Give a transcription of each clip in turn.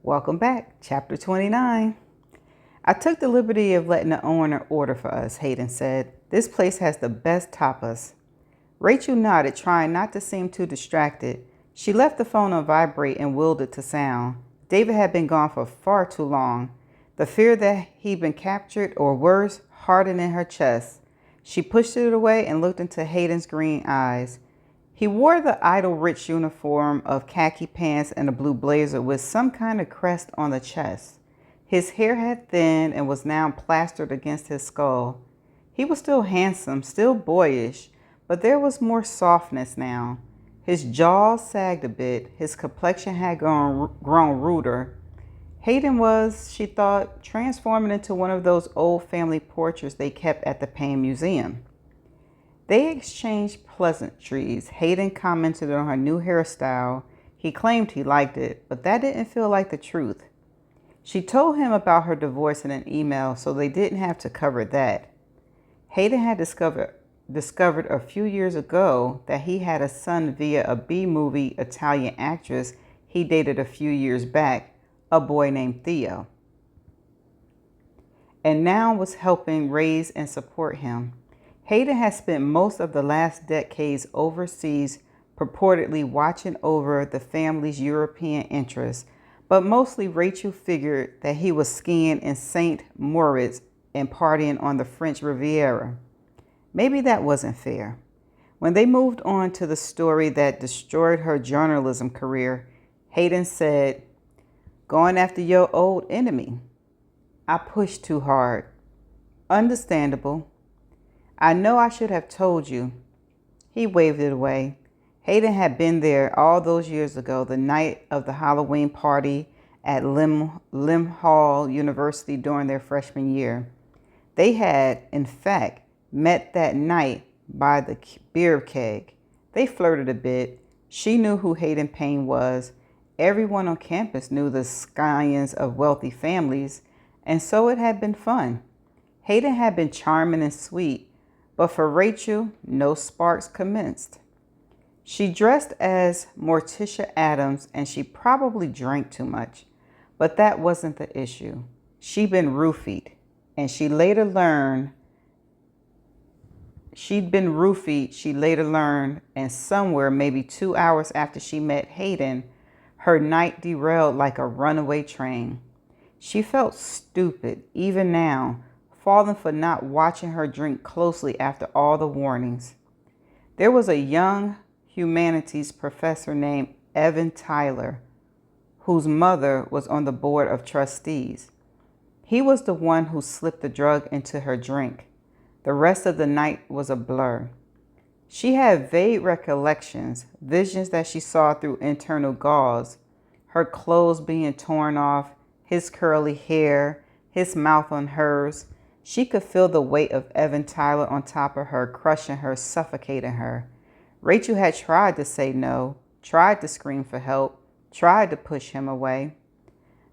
Welcome back, chapter 29. I took the liberty of letting the owner order for us, Hayden said. This place has the best tapas. Rachel nodded, trying not to seem too distracted. She left the phone on vibrate and willed it to sound. David had been gone for far too long. The fear that he'd been captured, or worse, hardened in her chest. She pushed it away and looked into Hayden's green eyes. He wore the idle rich uniform of khaki pants and a blue blazer with some kind of crest on the chest. His hair had thinned and was now plastered against his skull. He was still handsome, still boyish, but there was more softness now. His jaw sagged a bit, his complexion had grown ruder. Hayden was, she thought, transforming into one of those old family portraits they kept at the Payne Museum. They exchanged pleasantries. Hayden commented on her new hairstyle. He claimed he liked it, but that didn't feel like the truth. She told him about her divorce in an email, so they didn't have to cover that. Hayden had discovered a few years ago that he had a son via a B-movie Italian actress he dated a few years back, a boy named Theo, and now was helping raise and support him. Hayden had spent most of the last decades overseas, purportedly watching over the family's European interests, but mostly Rachel figured that he was skiing in St. Moritz and partying on the French Riviera. Maybe that wasn't fair. When they moved on to the story that destroyed her journalism career, Hayden said, "Going after your old enemy. I pushed too hard. Understandable. I know I should have told you." He waved it away. Hayden had been there all those years ago, the night of the Halloween party at Limhall University during their freshman year. They had, in fact, met that night by the beer keg. They flirted a bit. She knew who Hayden Payne was. Everyone on campus knew the scions of wealthy families, and so it had been fun. Hayden had been charming and sweet, but for Rachel, no sparks commenced. She dressed as Morticia Addams, and she probably drank too much, but that wasn't the issue. She'd been roofied, and she later learned, and somewhere maybe 2 hours after she met Hayden, her night derailed like a runaway train. She felt stupid, even now, falling for not watching her drink closely after all the warnings. There was a young humanities professor named Evan Tyler, whose mother was on the board of trustees. He was the one who slipped the drug into her drink. The rest of the night was a blur. She had vague recollections, visions that she saw through internal gauze, her clothes being torn off, his curly hair, his mouth on hers. She could feel the weight of Evan Tyler on top of her, crushing her, suffocating her. Rachel had tried to say no, tried to scream for help, tried to push him away.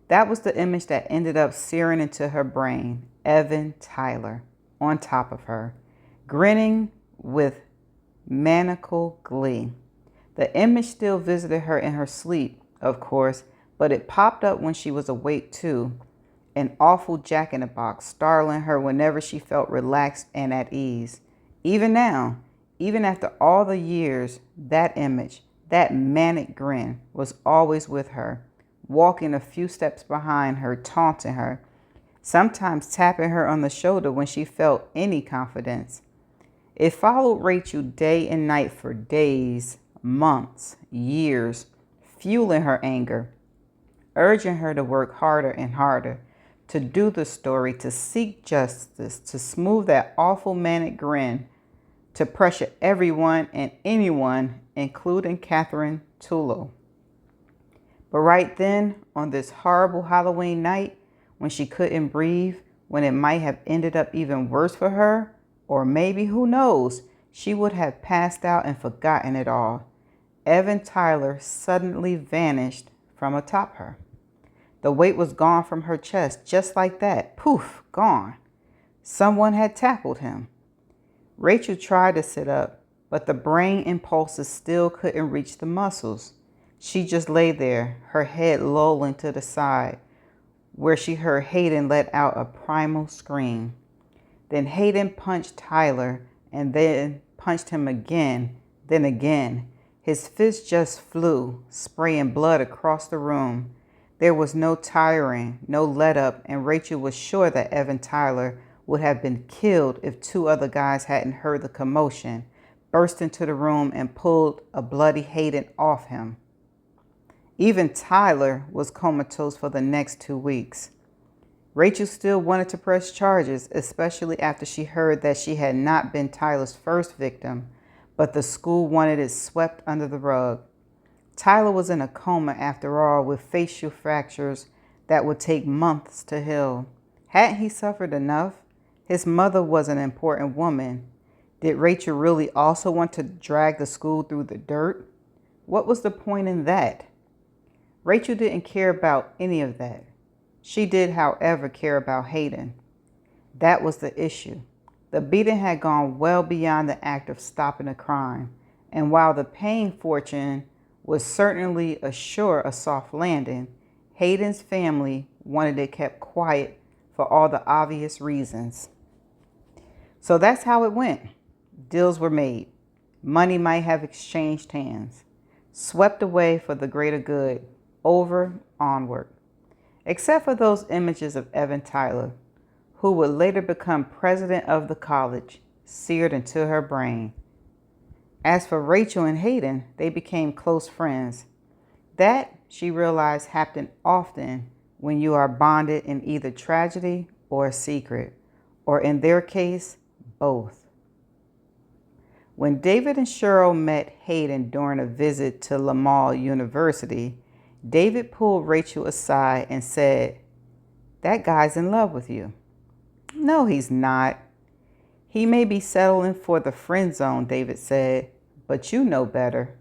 That was the image that ended up searing into her brain. Evan Tyler on top of her, grinning with maniacal glee. The image still visited her in her sleep, of course, but it popped up when she was awake too. An awful jack-in-the-box, startling her whenever she felt relaxed and at ease. Even now, even after all the years, that image, that manic grin, was always with her, walking a few steps behind her, taunting her, sometimes tapping her on the shoulder when she felt any confidence. It followed Rachel day and night for days, months, years, fueling her anger, urging her to work harder and harder, to do the story, to seek justice, to smooth that awful manic grin, to pressure everyone and anyone, including Catherine Tullo. But right then, on this horrible Halloween night, when she couldn't breathe, when it might have ended up even worse for her, or maybe, who knows, she would have passed out and forgotten it all, Evan Tyler suddenly vanished from atop her. The weight was gone from her chest, just like that. Poof, gone. Someone had tackled him. Rachel tried to sit up, but the brain impulses still couldn't reach the muscles. She just lay there, her head lolling to the side, where she heard Hayden let out a primal scream. Then Hayden punched Tyler and then punched him again, then again. His fist just flew, spraying blood across the room. There was no tiring, no let up, and Rachel was sure that Evan Tyler would have been killed if two other guys hadn't heard the commotion, burst into the room, and pulled a bloody Hayden off him. Even Tyler was comatose for the next 2 weeks. Rachel still wanted to press charges, especially after she heard that she had not been Tyler's first victim, but the school wanted it swept under the rug. Tyler was in a coma after all, with facial fractures that would take months to heal. Hadn't he suffered enough? His mother was an important woman. Did Rachel really also want to drag the school through the dirt? What was the point in that? Rachel didn't care about any of that. She did, however, care about Hayden. That was the issue. The beating had gone well beyond the act of stopping a crime, and while the paying fortune would certainly assure a soft landing, Hayden's family wanted it kept quiet for all the obvious reasons. So that's how it went. Deals were made. Money might have exchanged hands. Swept away for the greater good. Onward. Except for those images of Evan Tyler, who would later become president of the college, seared into her brain. As for Rachel and Hayden, they became close friends. That, she realized, happened often when you are bonded in either tragedy or a secret, or in their case, both. When David and Cheryl met Hayden during a visit to Lamar University, David pulled Rachel aside and said, "That guy's in love with you." "No, he's not. He may be settling for the friend zone," David said, "but you know better."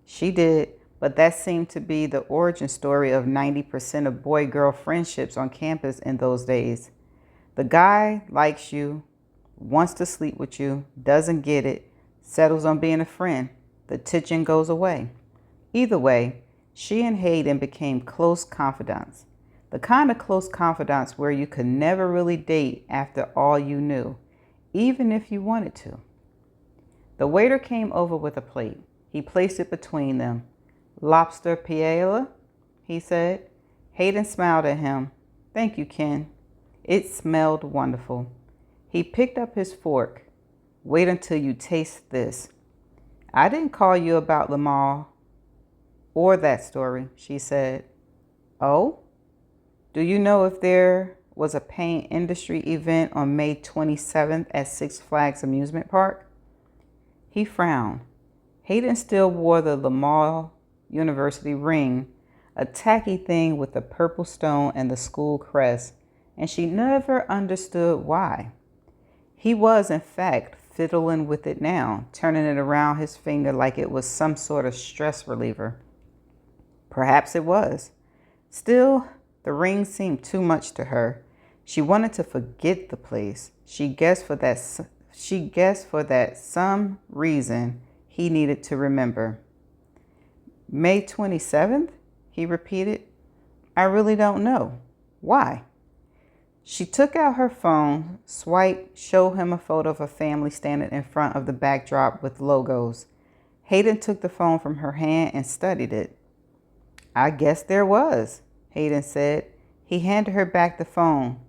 She did, but that seemed to be the origin story of 90% of boy-girl friendships on campus in those days. The guy likes you, wants to sleep with you, doesn't get it, settles on being a friend. The tension goes away. Either way, she and Hayden became close confidants. The kind of close confidants where you could never really date after all you knew, even if you wanted to. The waiter came over with a plate. He placed it between them. "Lobster paella?" he said. Hayden smiled at him. "Thank you, Ken." It smelled wonderful. He picked up his fork. "Wait until you taste this." "I didn't call you about Lamar or that story," she said. "Oh? Do you know if there was a paint industry event on May 27th at Six Flags Amusement Park?" He frowned. Hayden still wore the Lamar University ring, a tacky thing with the purple stone and the school crest, and she never understood why. He was, in fact, fiddling with it now, turning it around his finger like it was some sort of stress reliever. Perhaps it was. Still, the ring seemed too much to her. She wanted to forget the place. She guessed for that some reason he needed to remember. "May 27th?" he repeated. "I really don't know. Why?" She took out her phone, swiped, showed him a photo of a family standing in front of the backdrop with logos. Hayden took the phone from her hand and studied it. "I guess there was," Hayden said. He handed her back the phone.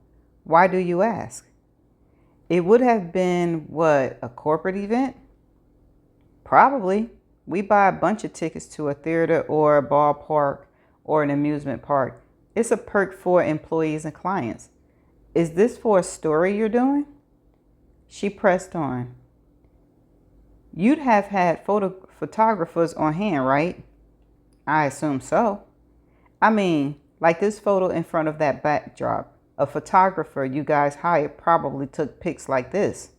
"Why do you ask?" "It would have been, what, a corporate event?" "Probably. We buy a bunch of tickets to a theater or a ballpark or an amusement park. It's a perk for employees and clients. Is this for a story you're doing?" She pressed on. "You'd have had photographers on hand, right?" "I assume so." "I mean, like this photo in front of that backdrop. A photographer you guys hired probably took pics like this."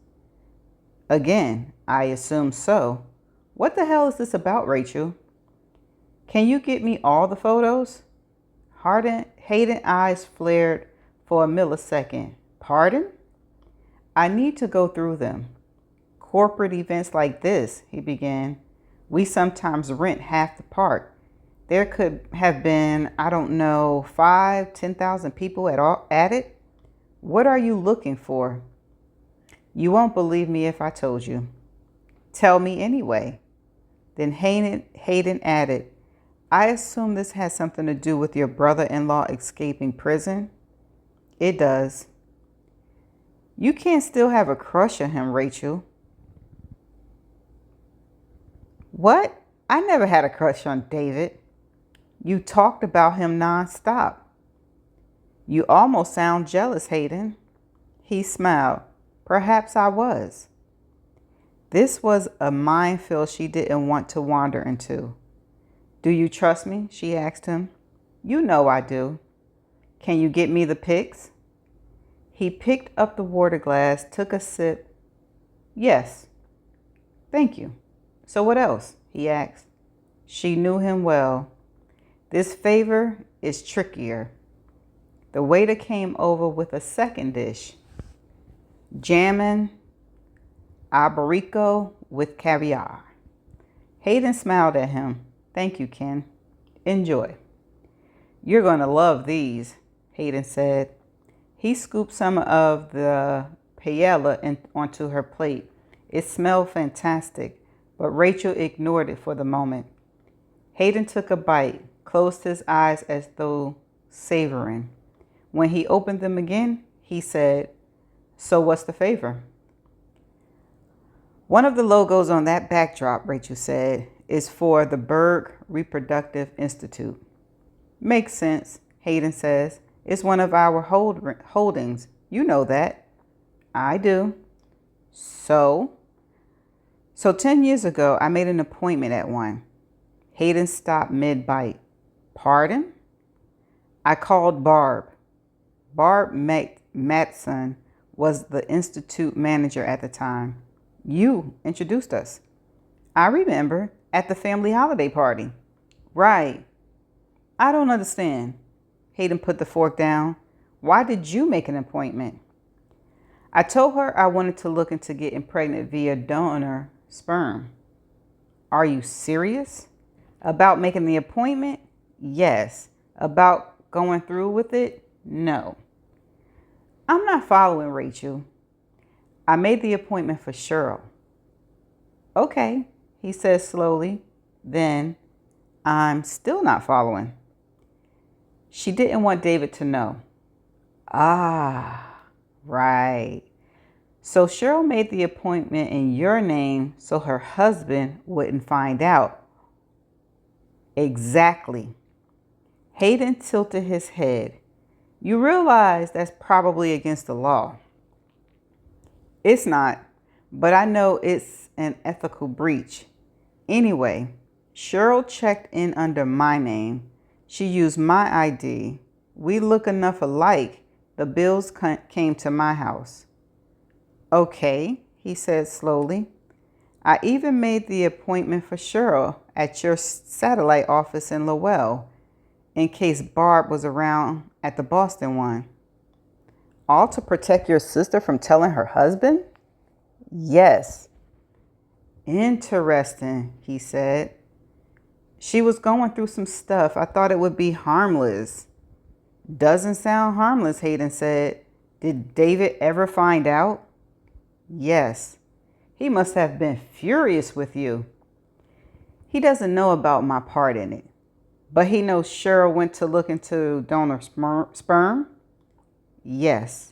Again, "I assume so." What the hell is this about, Rachel? "Can you get me all the photos?" Hayden's eyes flared for a millisecond. "Pardon?" "I need to go through them. Corporate events like this," he began. "We sometimes rent half the park. There could have been, I don't know, 5, 10,000 people at it. What are you looking for? You won't believe me if I told you. Tell me anyway. Then Hayden added, I assume this has something to do with your brother-in-law escaping prison. It does. You can't still have a crush on him, Rachel. What? I never had a crush on David. You talked about him nonstop. You almost sound jealous, Hayden. He smiled. Perhaps I was. This was a minefield she didn't want to wander into. Do you trust me? She asked him. You know I do. Can you get me the pics? He picked up the water glass, took a sip. Yes. Thank you. So what else? He asked. She knew him well. This favor is trickier. The waiter came over with a second dish. Jammin' albarico with caviar. Hayden smiled at him. Thank you, Ken. Enjoy. You're going to love these, Hayden said. He scooped some of the paella onto her plate. It smelled fantastic, but Rachel ignored it for the moment. Hayden took a bite, closed his eyes as though savoring. When he opened them again, he said, So what's the favor? One of the logos on that backdrop, Rachel said, is for the Berg Reproductive Institute. Makes sense, Hayden says. It's one of our holdings. You know that. I do. So 10 years ago, I made an appointment at one. Hayden stopped mid-bite. Pardon? I called Barb. Barb Matson was the institute manager at the time. You introduced us. I remember, at the family holiday party. Right. I don't understand. Hayden put the fork down. Why did you make an appointment? I told her I wanted to look into getting pregnant via donor sperm. Are you serious? About making the appointment? Yes. About going through with it? No. I'm not following, Rachel. I made the appointment for Cheryl. Okay, he said slowly. Then, I'm still not following. She didn't want David to know. Ah, right. So Cheryl made the appointment in your name so her husband wouldn't find out. Exactly. Hayden tilted his head. You realize that's probably against the law. It's not, but I know it's an ethical breach. Anyway, Cheryl checked in under my name. She used my ID. We look enough alike. The bills came to my house. Okay, he said slowly. I even made the appointment for Cheryl at your satellite office in Lowell, in case Barb was around at the Boston one. All to protect your sister from telling her husband? Yes. Interesting, he said. She was going through some stuff. I thought it would be harmless. Doesn't sound harmless, Hayden said. Did David ever find out? Yes. He must have been furious with you. He doesn't know about my part in it, but he knows Cheryl went to look into donor sperm? Yes.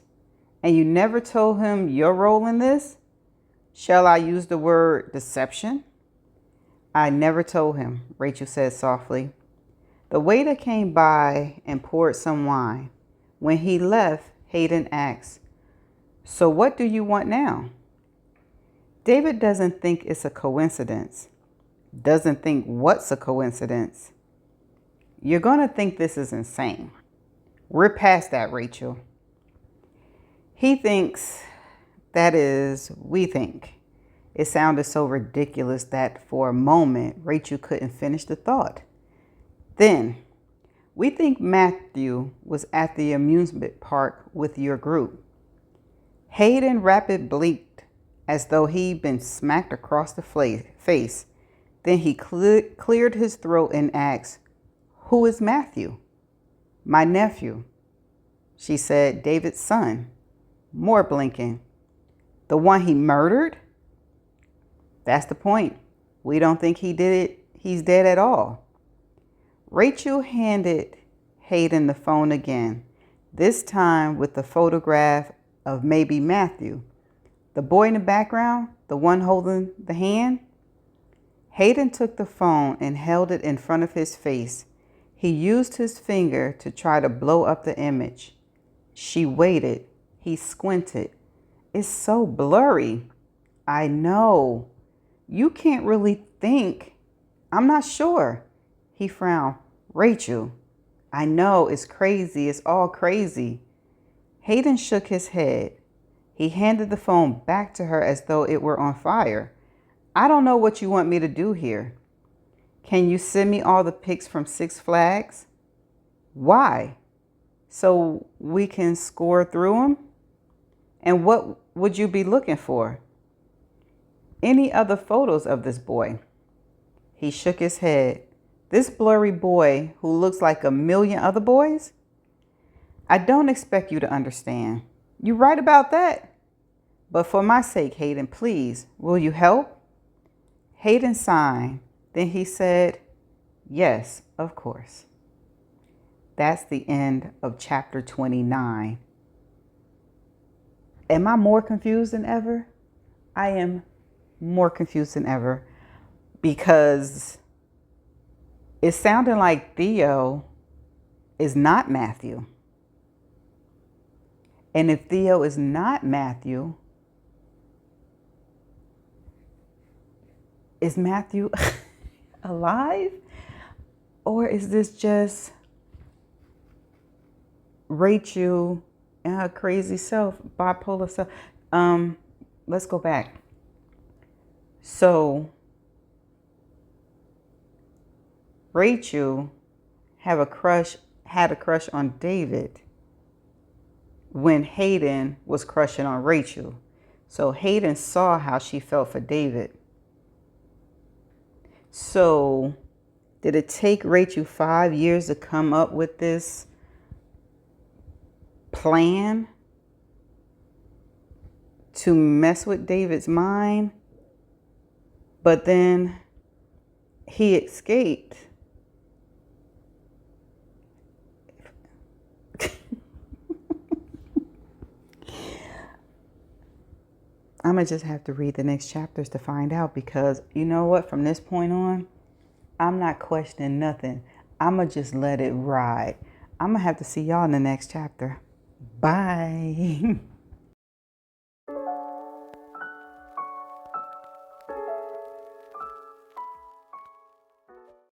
And you never told him your role in this? Shall I use the word deception? I never told him, Rachel said softly. The waiter came by and poured some wine. When he left, Hayden asked, So what do you want now? David doesn't think it's a coincidence. Doesn't think what's a coincidence? You're going to think this is insane. We're past that, Rachel. He thinks, that is, we think. It sounded so ridiculous that for a moment, Rachel couldn't finish the thought. Then, we think Matthew was at the amusement park with your group. Hayden rapid blinked as though he'd been smacked across the face. Then he cleared his throat and asked, Who is Matthew? My nephew. She said, David's son. More blinking. The one he murdered? That's the point. We don't think he did it. He's dead at all. Rachel handed Hayden the phone again, this time with the photograph of maybe Matthew. The boy in the background, the one holding the hand. Hayden took the phone and held it in front of his face. He used his finger to try to blow up the image. She waited. He squinted. It's so blurry. I know. You can't really think. I'm not sure. He frowned. Rachel, I know it's crazy. It's all crazy. Hayden shook his head. He handed the phone back to her as though it were on fire. I don't know what you want me to do here. Can you send me all the pics from Six Flags? Why? So we can score through them? And what would you be looking for? Any other photos of this boy? He shook his head. This blurry boy who looks like a million other boys? I don't expect you to understand. You're right about that. But for my sake, Hayden, please, will you help? Hayden signed. Then he said, yes, of course. That's the end of chapter 29. Am I more confused than ever? I am more confused than ever because it's sounding like Theo is not Matthew. And if Theo is not Matthew, is Matthew alive? Or is this just Rachel and her crazy self, bipolar self? Let's go back. So Rachel had a crush on David when Hayden was crushing on Rachel. So Hayden saw how she felt for David. So did it take Rachel 5 years to come up with this plan to mess with David's mind? But then he escaped. I'm going to just have to read the next chapters to find out, because you know what? From this point on, I'm not questioning nothing. I'm going to just let it ride. I'm going to have to see y'all in the next chapter. Bye.